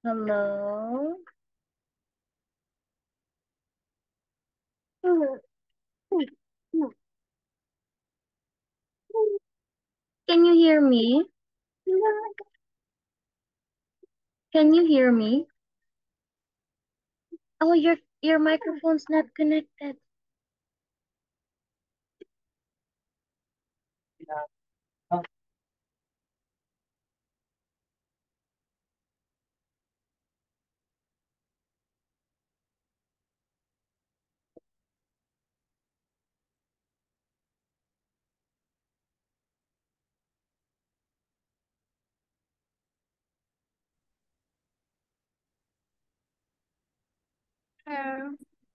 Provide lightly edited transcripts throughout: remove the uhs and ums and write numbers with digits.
Hello? Can you hear me? Can you hear me? Oh, your microphone's not connected.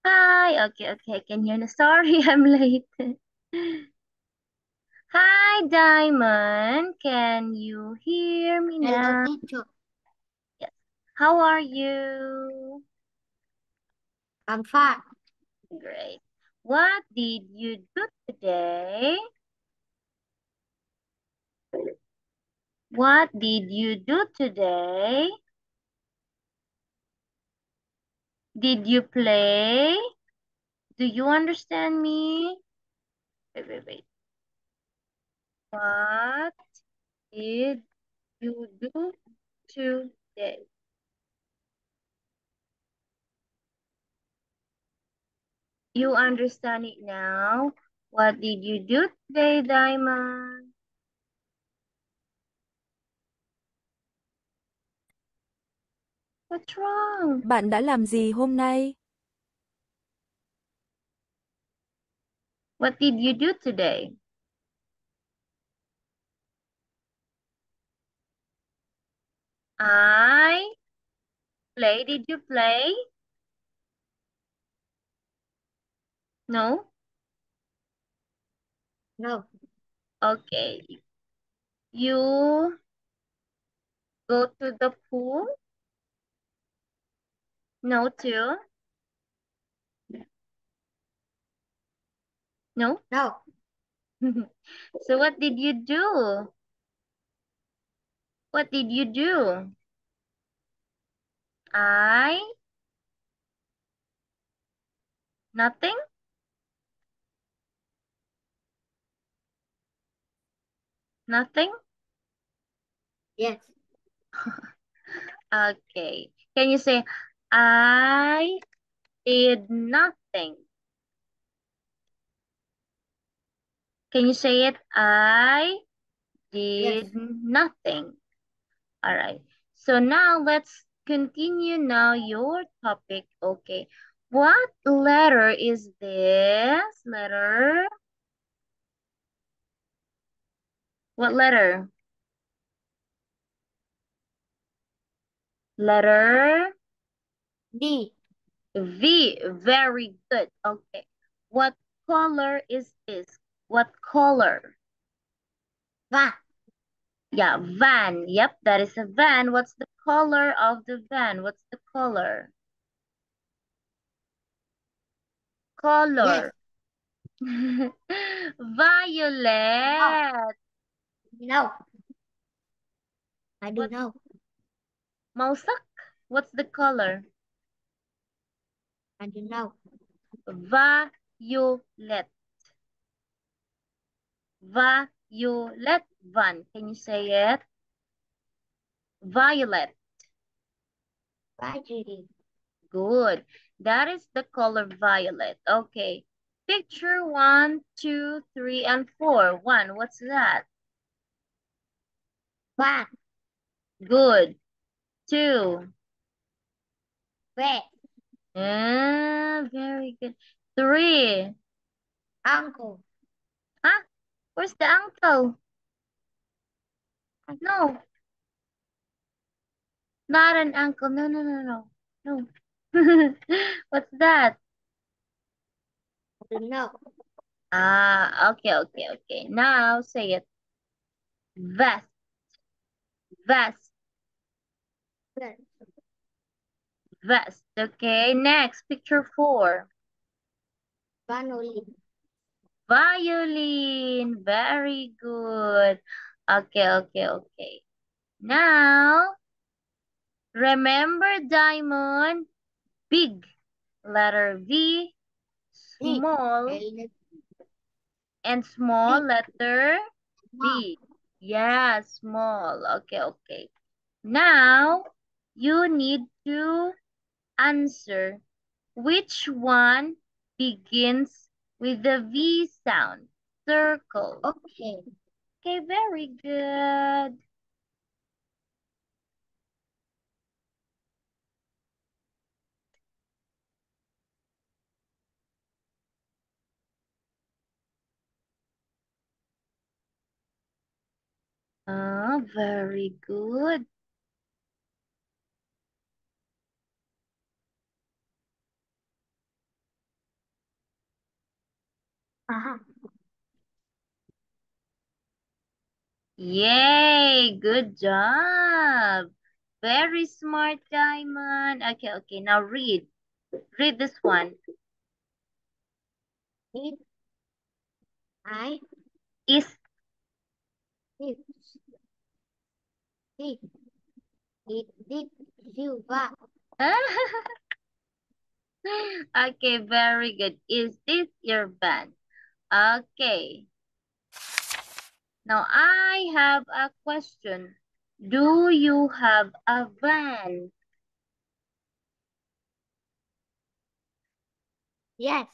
Hi. Okay. Can you hear me? Sorry, I'm late. Hi, Diamond. Can you hear me Hello, now? teacher. Yes. How are you? I'm fine. Great. What did you do today? What did you do today? Did you play? Do you understand me? Wait. What did you do today? You understand it now? What did you do today, Diamond? What's wrong? Bạn đã làm gì hôm nay? What did you do today? I play. Did you play? No? No, Okay. You go to the pool? No, too? No? no, So what did you do? What did you do? I nothing? Nothing? yes, Okay. Can you say I did nothing? Can you say it? I yes. did nothing. All right. So now let's continue now your topic. Okay. What letter is this? Letter? What letter? Letter D, V. Very good. Okay. What color is this? What color? van, Yeah, van. Yep, that is a van. What's the color of the van? What's the color? yes. Color. No, Violet. no, I do What? know. Mausak? What's the color? I do know. Violet. Violet. Van. Can you say it? Violet. Why, Judy? Good. That is the color violet. Okay. Picture 1, 2, 3, and 4. 1. What's that? Van, Good. 2. red, Very good. 3. uncle, Huh? Where's the uncle? No, not an uncle. No. No. What's that? I do know. Okay. Now say it. Vest. Vest. Red, Vest. Okay. Next, picture 4. vanillin, Violin. Very good. Okay. Now, Remember, Diamond? Big. Letter V. D. Small. L. And small D. letter Small. D. Yeah, small. Okay. Now, you need to answer which one begins with the V sound. Circle. Okay. Okay, very good. Very good. Uh-huh. Yay, good job. Very smart, Diamond. Okay. Now read. Read this one. It. I. Is It. It. It. Did. You. What? Okay, very good. Is this your band? Okay. Now I have a question. Do you have a van? Yes.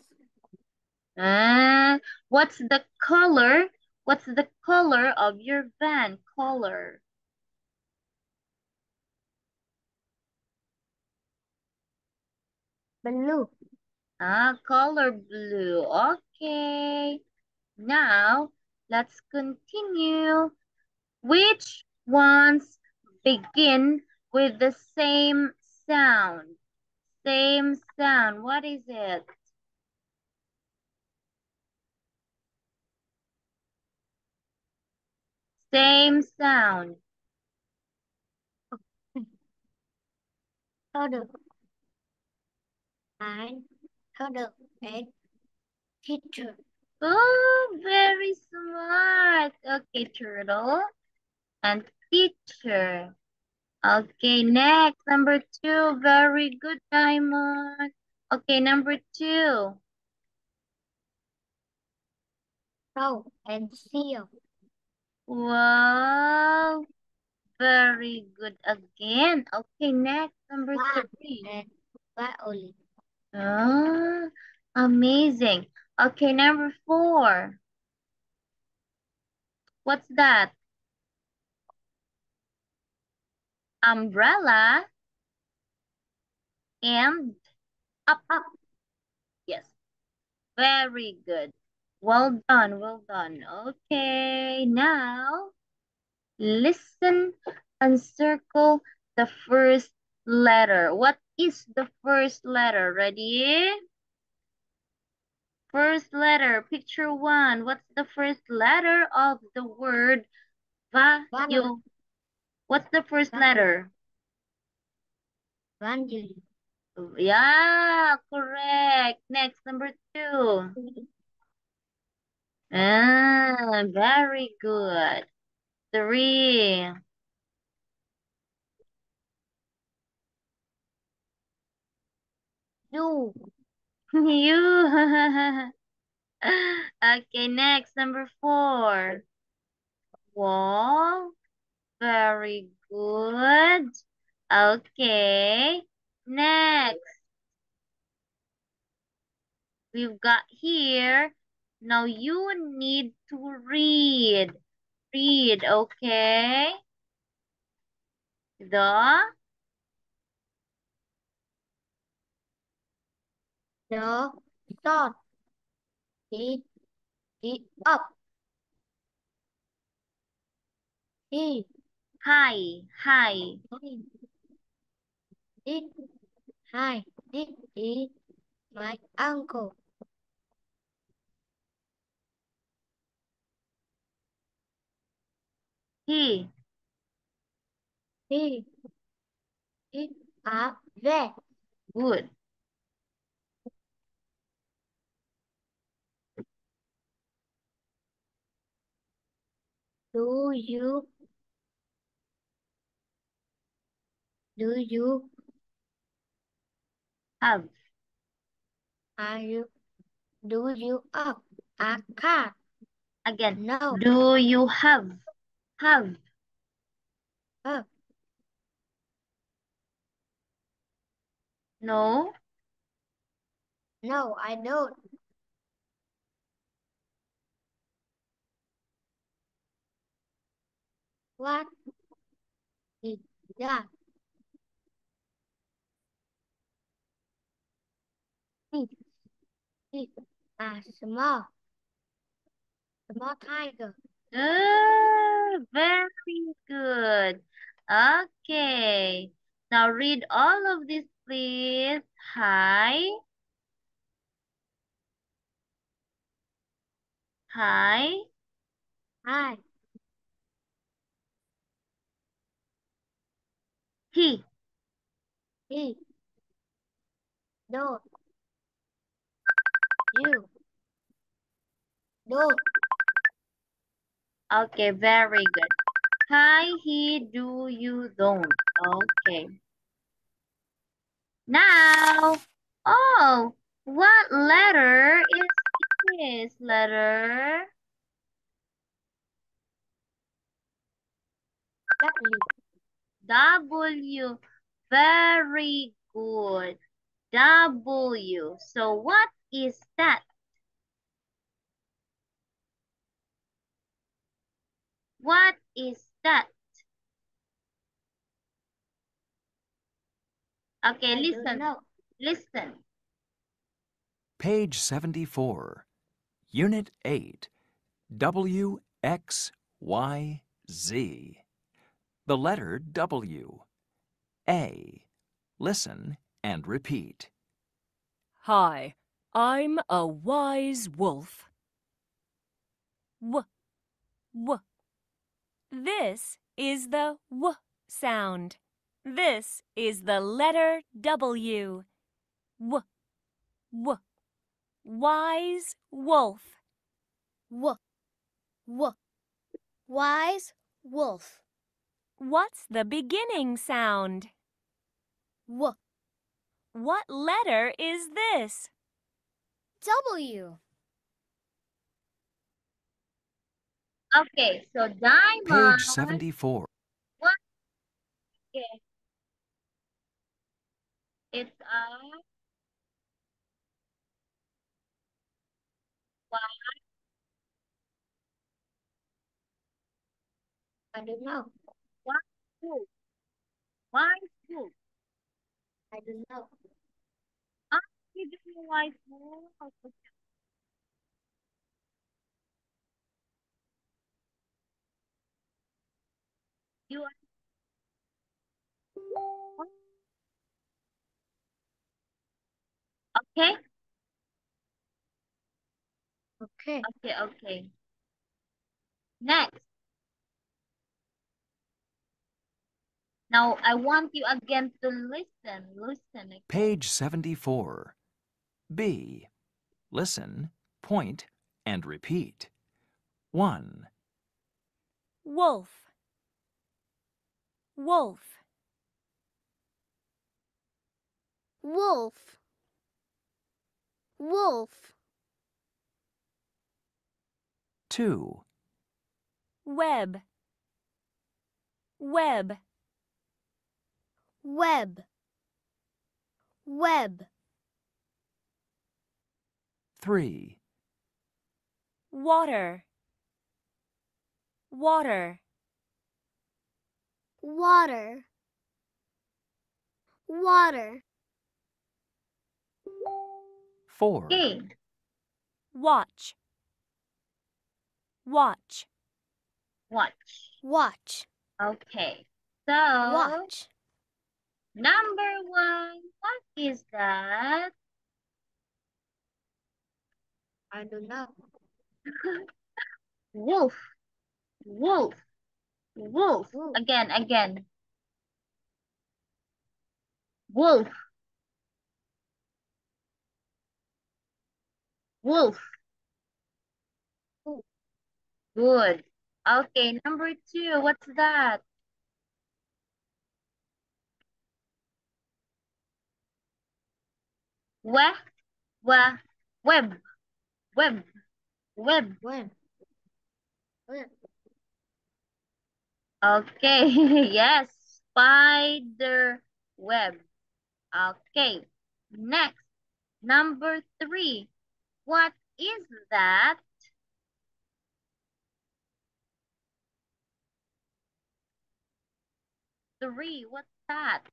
What's the color? What's the color of your van? Color. Blue. Color blue. Okay. Now, let's continue. Which ones begin with the same sound? Same sound. What is it? Same sound. Turtle. I. Turtle. And teacher. Oh, very smart. Okay, turtle and teacher. Okay, next, number two. Very good, Diamond. Okay, number two. Crow. And seal. Wow, very good again. Okay, next, number One. three. And violin. Ah, amazing. Okay, number four. What's that? Umbrella and up. Up. Yes, very good. Well done, well done. Okay, now listen and circle the first letter. What is the first letter? Ready? First letter, picture one. What's the first letter of the word Banana. value? What's the first letter? Vangelis. Yeah, correct. Next, number two. Very good. Three. You. You. Okay, next, number four. Wall. Very good. Okay. Next, we've got here. Now you need to read. Read, okay? The The. Thought. It. It. Up. He. hi. Hi. Did. Hi. Did. He. My uncle. He. He. It. A. Vet. Good. Do you Do you Have. are you do you up a car? Again. No. Do you have? Have. Uh, No. no, I don't. What is that? It is a small tiger. Very good. Okay. Now read all of this, please. Hi. Hi. Hi, He. he, don't, you, don't. Okay, very good. Hi, he, do, you, don't. Okay. Now, oh, what letter is this letter? W, W. Very good. W. So what is that? What is that? Okay, I don't listen. know. Listen. Page 74, Unit 8, W, X, Y, Z. The letter W. A. Listen and repeat. Hi, I'm a wise wolf. W, w. This is the W sound. This is the letter W. W, w. Wise wolf. W, w, wise wolf. What's the beginning sound? W, What letter is this? W. Okay, so Diamond. Page 74. What? Okay. It's a Y. I don't know. Wise wolf. Wise wolf. I don't know. Ah, you do know wise wolf. You are okay? Okay. Okay, okay. Next. Now I want you again to listen. Listen again. Page 74. B. Listen, point, and repeat. 1, Wolf. Wolf. Wolf. Wolf. 2, Web. Web. Web. Web. 3, Water. Water. Water. Water. 4, Okay. Watch. Watch. Watch. Watch. Okay. So Watch. number 1. What is that? I don't know. Wolf. Wolf. Wolf. Wolf. Again, again. Wolf. Wolf. Wolf. Good. Okay, number 2. What's that? We, web, web, web. Web. Web. Okay, yes, spider web. Okay, next, number 3. What is that? Three, what's that?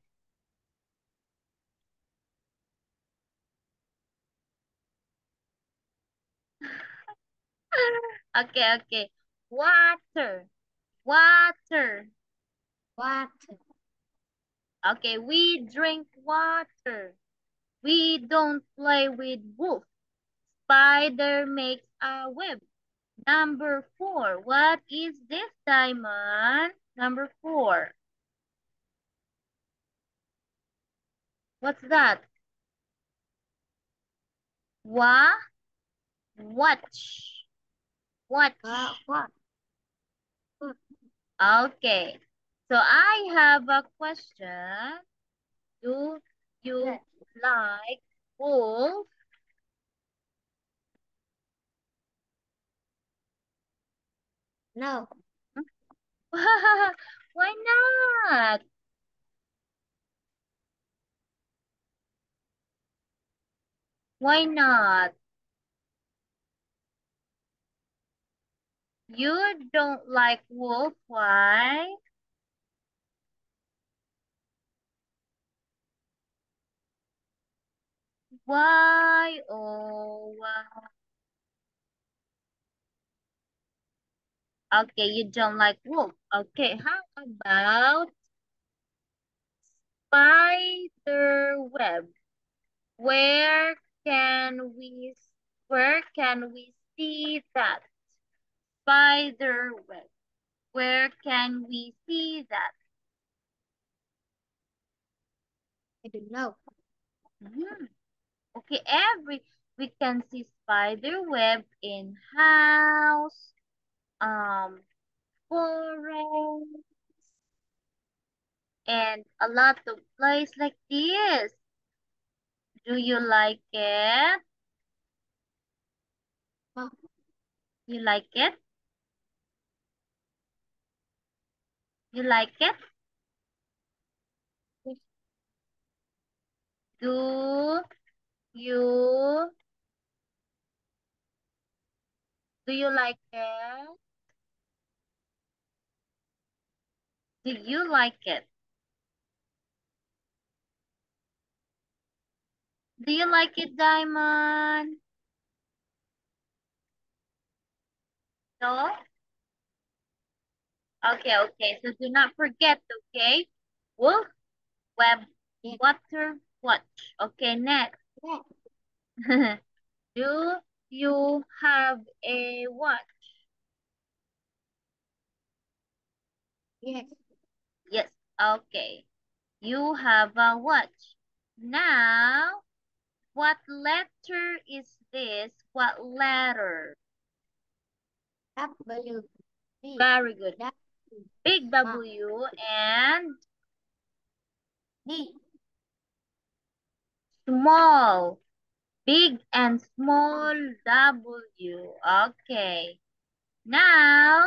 Okay, okay. Water, water. Water. Okay, we drink water. We don't play with wolf. Spider makes a web. Number 4. What is this, Diamond? Number 4. What's that? Watch. Watch. What? Okay. So I have a question. Do you Yes. like wolf? No. Why not? Why not? You don't like wolf, why? Why? Oh, wow. Okay, you don't like wolf. Okay, how about spider web? Where can we where can we see that? Spider web. Where can we see that? I don't know. Hmm. Okay, we can see spider web in house, forest, and a lot of place like this. Do you like it? Oh. You like it? You like it? Yes. Do you do you like it? Do you like it? Do you like it, Diamond? No? Okay, okay. So do not forget, okay? Wolf, web, Yes. water, watch. Okay, next. Yes. Do you have a watch? Yes. Yes, okay. You have a watch. Now, what letter is this? What letter? W. D. Very good. W. Big W and D. small. Big and small W. Okay. Now,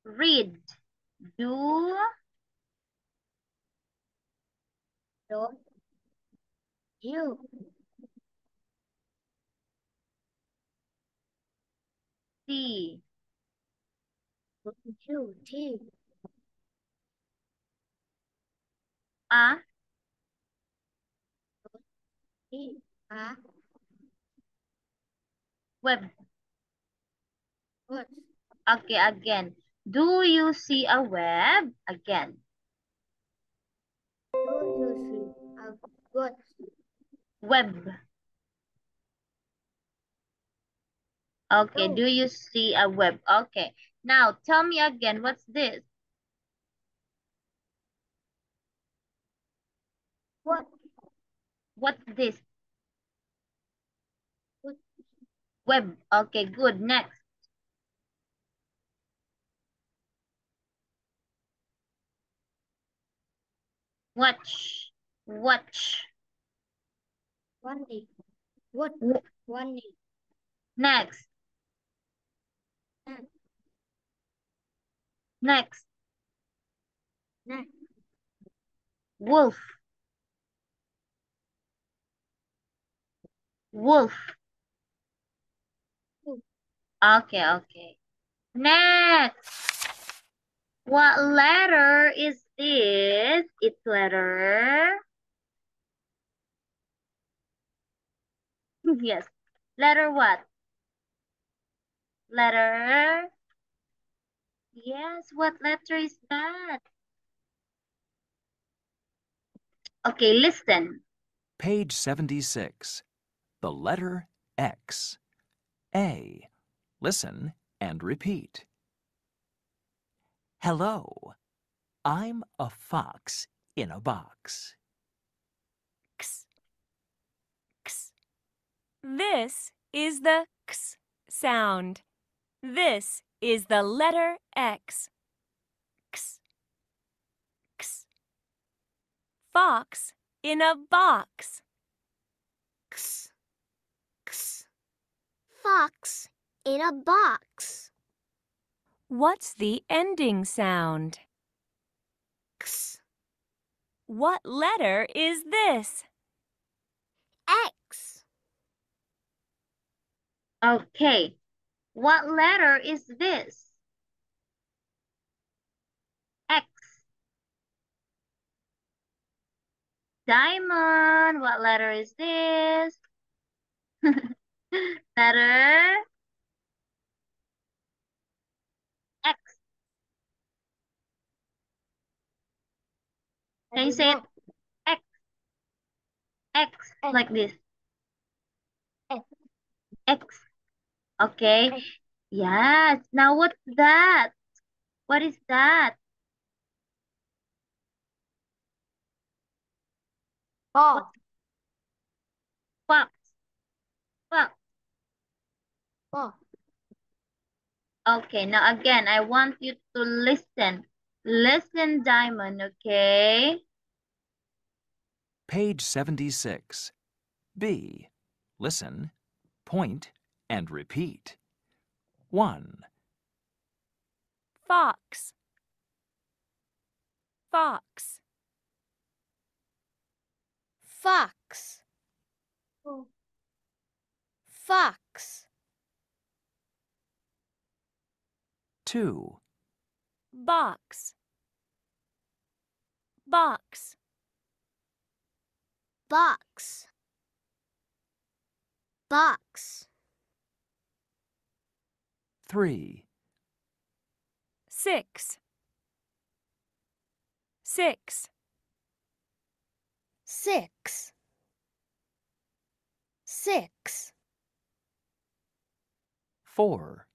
read. Do Do. U. see. U. T. A E. A. web. What? Okay, again. Do you see a web? Again. Do you see a what? Web. Okay, Oh. do you see a web? Okay. Now, tell me again, what's this? What? What's this? What? Web. Okay, good. Next. Watch. Watch. One egg. What? W- One egg. Next. Next. Next. Next. Wolf. Wolf. Wolf. Okay, okay. Next. What letter is this? It's letter. Yes. Letter what? Letter. Yes, what letter is that? Okay, listen. Page 76. The letter X. A. Listen and repeat. Hello. I'm a fox in a box. X. X. This is the X sound. This is the letter X. X. X. Fox in a box. X. X. Fox in a box. What's the ending sound? X. What letter is this? X. Okay. What letter is this? X. Diamond, what letter is this? Letter X. Can you say it? X. X, like this. X. X. Okay. X. Yes. Now what's that? What is that? Fox. Fox. Fox. Fox. Okay. Now again, I want you to listen. Listen, Diamond, okay? Page 76. B. Listen, point, and repeat. 1, Fox. Fox. Fox. Fox. Fox. 2, Box. Box. Box. Box. 3, 6. 6. 6. 6. 4,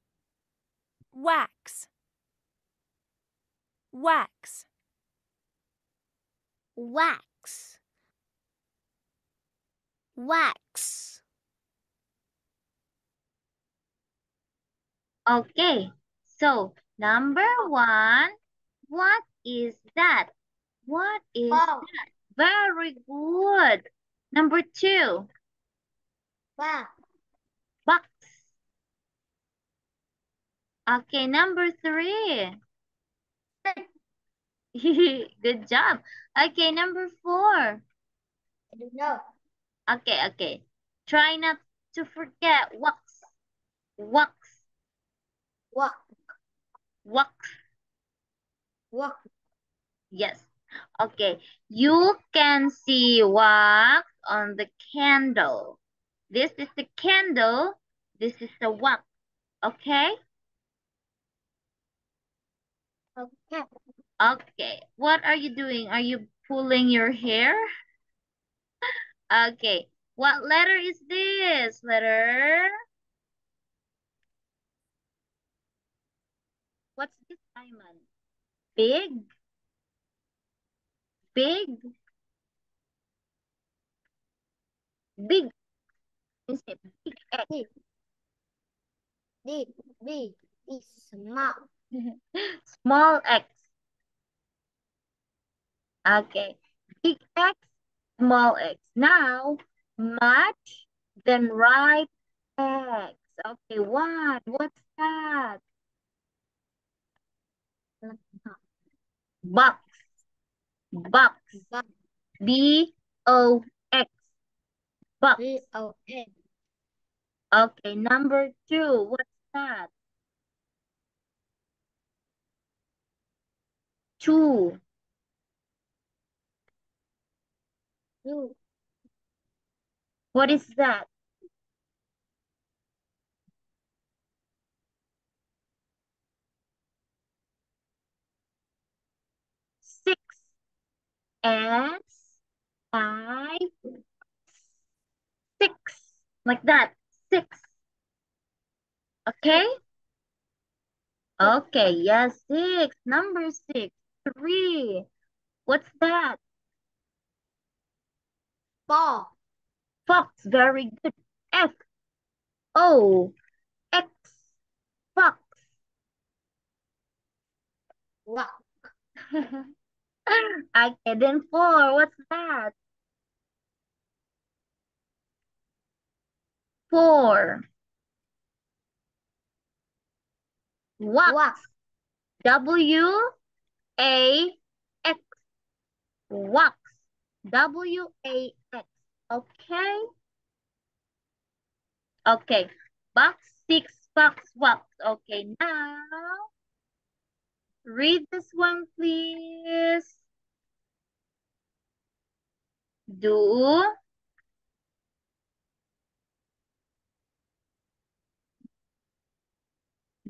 Wax. Wax. Wax. Wax. Okay. So, number 1, what is that? What is Fox. that? Very good. Number 2, Fox. box. Okay, number 3. Good job. Okay, number 4. I don't know. Okay, okay. Try not to forget wax. Wax. Wax. Wax. Wax. Yes. Okay. You can see wax on the candle. This is the candle. This is the wax. Okay? Okay. Okay. What are you doing? Are you pulling your hair? Okay. What letter is this? Letter? What's this, Simon? Big? Big? Big. Is it big X? Big is small. Small X. Okay. Big X, small X. Now, Much, then write X. Okay, what? What's that? Box. Box. Box. B-O-X. Box. B-O-X. Okay, number 2. What's that? 2. Two. What is that? Six. S-I. 6. Like that. 6. Okay? Okay, yes, 6. Number 6. 3. What's that? Four. Fox. Very good. F-O-X. Fox. Wow. Okay, then 4. What's that? 4. Wax. Wax. W-A-X. Wax. W-A-X. Okay? Okay. Box 6, box, wax. Okay, now read this one, please. Do.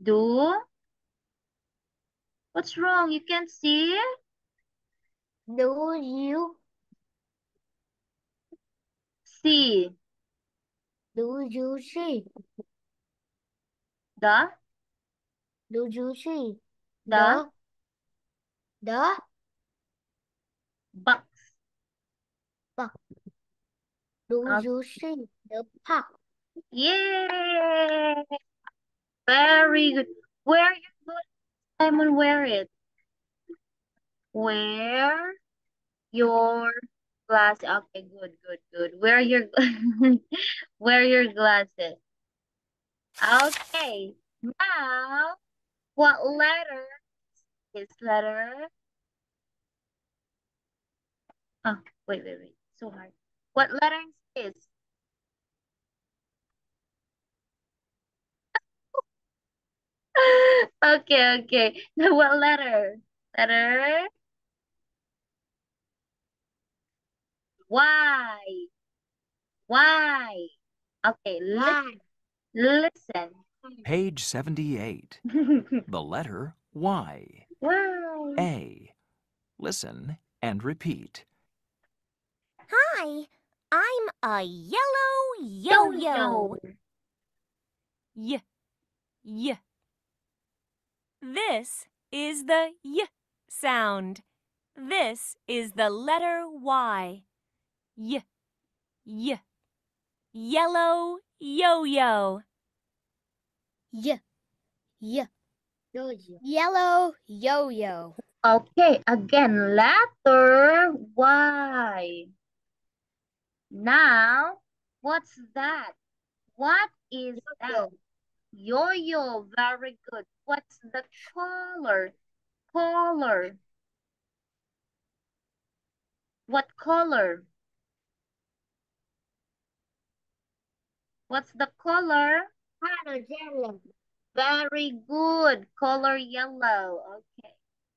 Do. What's wrong? You can't see? Do you See. do you see? The. Do you see The. the Box. box? Do Okay. you see the box? Yay! Very good. Where you good, Simon? Wear it. Wear your glass. Okay, good, good, good. Wear your wear your glasses. Okay. Now, what letter is letter? Oh, wait. So hard. What letter is this? Okay. Now, what letter? Letter Y. Y. Okay, Why? listen. Page 78. The letter Y. Wow. A. Listen and repeat. Hi, I'm a yellow yo-yo. Y. Y. This is the Y sound. This is the letter Y. Y. Y. Yellow yo-yo. Y. Y. Yo-yo. Yellow yo-yo. Okay, again, letter Y. Now, what's that? What is that? Yo-yo, very good. What's the color? Color. What color? What's the color? Color yellow. Very good. Color yellow. Okay.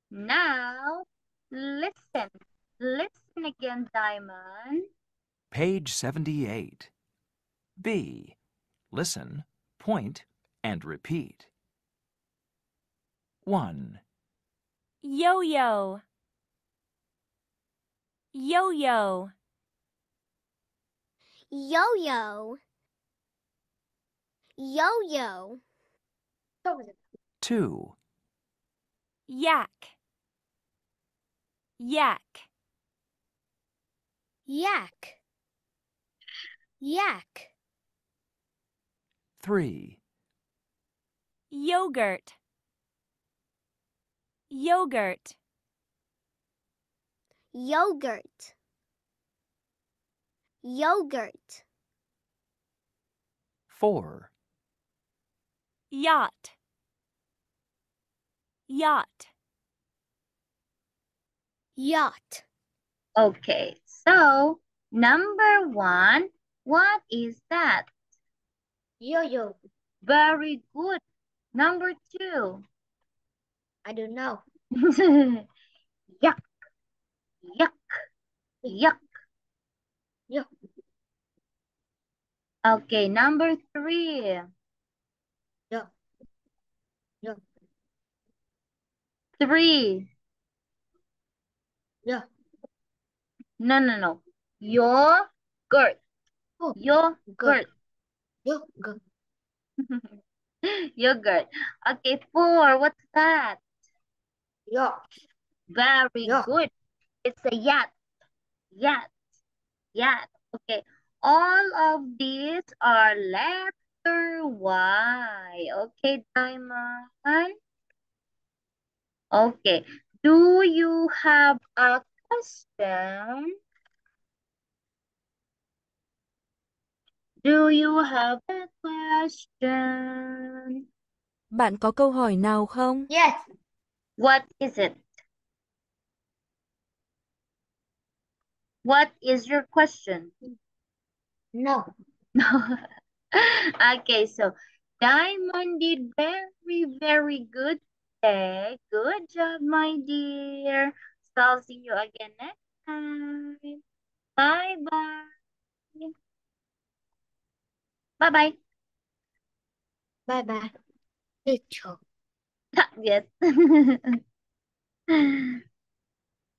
Now, listen. Listen again, Diamond. Page 78. B. Listen, point, and repeat. 1, Yo-yo. Yo-yo. Yo-yo. Yo-yo. 2, Yak. Yak. Yak. Yak. 3, Yogurt. Yogurt. Yogurt. Yogurt. 4. Yacht. Yacht. Yacht. Okay, so number 1, what is that? Yo-yo. Very good. Number 2. I don't know. Yuck, yuck, yuck. Yo. Okay, number 3. Yo. Yo. 3. Yo. No. Yogurt. Oh, Yogurt. Yogurt. Yogurt. Okay, 4. What's that? Yacht. Very Yacht. good. It's a yacht. Yacht. Yacht. Okay. All of these are letter Y. Okay, Diamond. Okay. Do you have a question? Do you have a question? Bạn có câu hỏi nào không? Yes. What is it? What is your question? No. Okay, so Diamond did very good today. Good job, my dear. So I'll see you again next time. Bye-bye. Bye-bye. Bye-bye. Teacher. Yes.